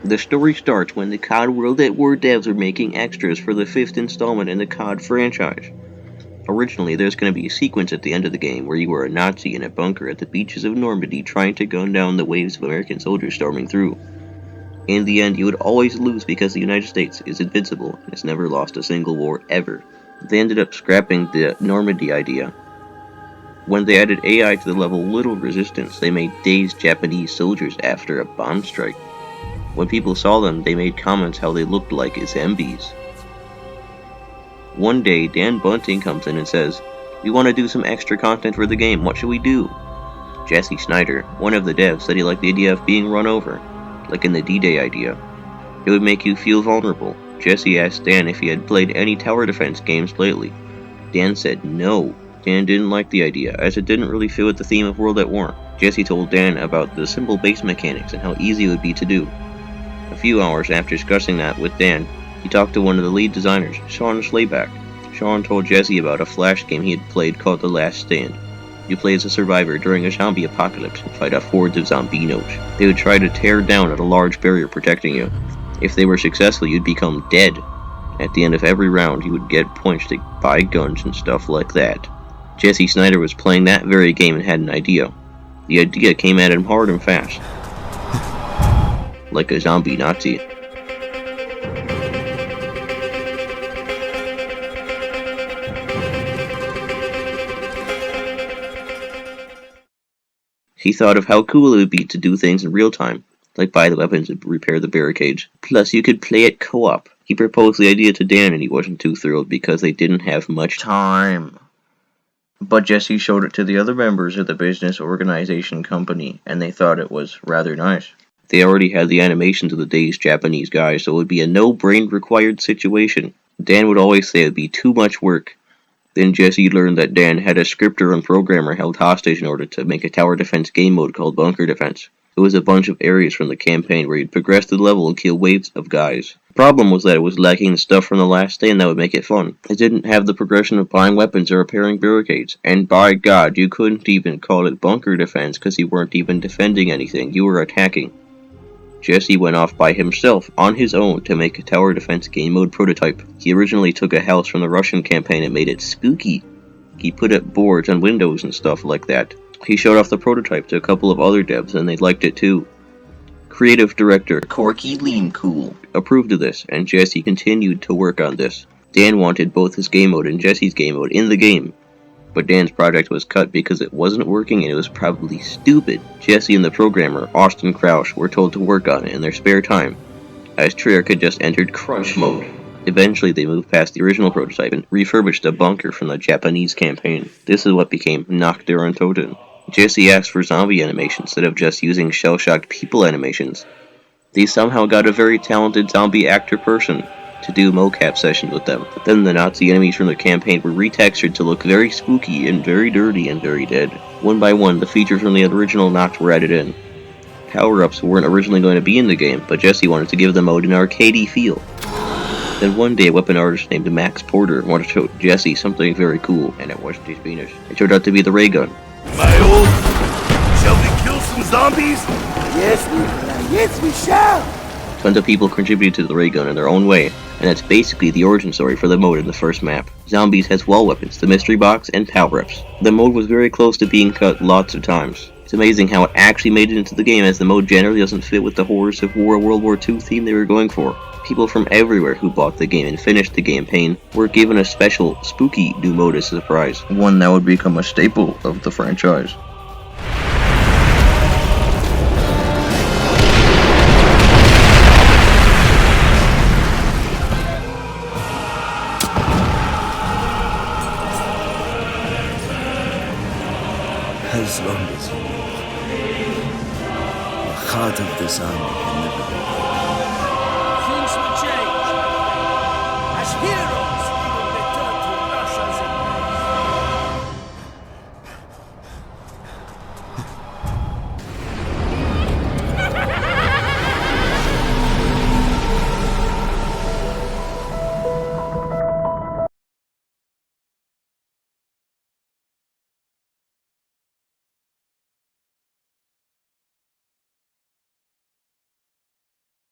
The story starts when the COD World at War devs are making extras for the 5th installment in the COD franchise. Originally, there's going to be a sequence at the end of the game where you are a Nazi in a bunker at the beaches of Normandy trying to gun down the waves of American soldiers storming through. In the end, you would always lose because the United States is invincible and has never lost a single war ever. They ended up scrapping the Normandy idea. When they added AI to the level Little Resistance, they made dazed Japanese soldiers after a bomb strike. When people saw them, they made comments how they looked like zombies. One day, Dan Bunting comes in and says, "We want to do some extra content for the game, what should we do?" Jesse Snyder, one of the devs, said he liked the idea of being run over, like in the D-Day idea. It would make you feel vulnerable. Jesse asked Dan if he had played any tower defense games lately. Dan said no. Dan didn't like the idea, as it didn't really fit with the theme of World at War. Jesse told Dan about the simple base mechanics and how easy it would be to do. A few hours after discussing that with Dan, he talked to one of the lead designers, Sean Slayback. Sean told Jesse about a Flash game he had played called The Last Stand. You play as a survivor during a zombie apocalypse and fight off hordes of zombinos. They would try to tear down a large barrier protecting you. If they were successful, you'd become dead. At the end of every round, you would get points to buy guns and stuff like that. Jesse Snyder was playing that very game and had an idea. The idea came at him hard and fast. Like a zombie Nazi. He thought of how cool it would be to do things in real time, like buy the weapons and repair the barricades. Plus, you could play it co-op. He proposed the idea to Dan and he wasn't too thrilled because they didn't have much time. But Jesse showed it to the other members of the business organization company, and they thought it was rather nice. They already had the animations of the dazed Japanese guys, so it would be a no-brain required situation. Dan would always say it would be too much work. Then Jesse learned that Dan had a scripter and programmer held hostage in order to make a tower defense game mode called Bunker Defense. It was a bunch of areas from the campaign where you'd progress through the level and kill waves of guys. The problem was that it was lacking the stuff from the last stand that would make it fun. It didn't have the progression of buying weapons or repairing barricades. And by God, you couldn't even call it Bunker Defense because you weren't even defending anything, you were attacking. Jesse went off by himself, on his own, to make a tower defense game mode prototype. He originally took a house from the Russian campaign and made it spooky. He put up boards on windows and stuff like that. He showed off the prototype to a couple of other devs and they liked it too. Creative director Corky Lean Cool approved of this, and Jesse continued to work on this. Dan wanted both his game mode and Jesse's game mode in the game, but Dan's project was cut because it wasn't working and it was probably stupid. Jesse and the programmer, Austin Crouch, were told to work on it in their spare time, as Treyarch had just entered crunch mode. Eventually they moved past the original prototype and refurbished a bunker from the Japanese campaign. This is what became Nocturne Toten. Jesse asked for zombie animation instead of just using shell-shocked people animations. They somehow got a very talented zombie actor person to do mocap sessions with them. But then the Nazi enemies from the campaign were retextured to look very spooky and very dirty and very dead. One by one, the features from the original Noct were added in. Power-ups weren't originally going to be in the game, but Jesse wanted to give the mode an arcadey feel. Then one day a weapon artist named Max Porter wanted to show Jesse something very cool, and it wasn't his penis. It turned out to be the ray gun. My old, shall we kill some zombies? Yes, we shall! Tons of people contributed to the ray gun in their own way, and that's basically the origin story for the mode in the first map. Zombies has wall weapons, the mystery box, and power-ups. The mode was very close to being cut lots of times. It's amazing how it actually made it into the game, as the mode generally doesn't fit with the horrors of War World War II theme they were going for. People from everywhere who bought the game and finished the campaign were given a special, spooky new mode as a surprise. One that would become a staple of the franchise. As long as you live, the heart of the zombie can never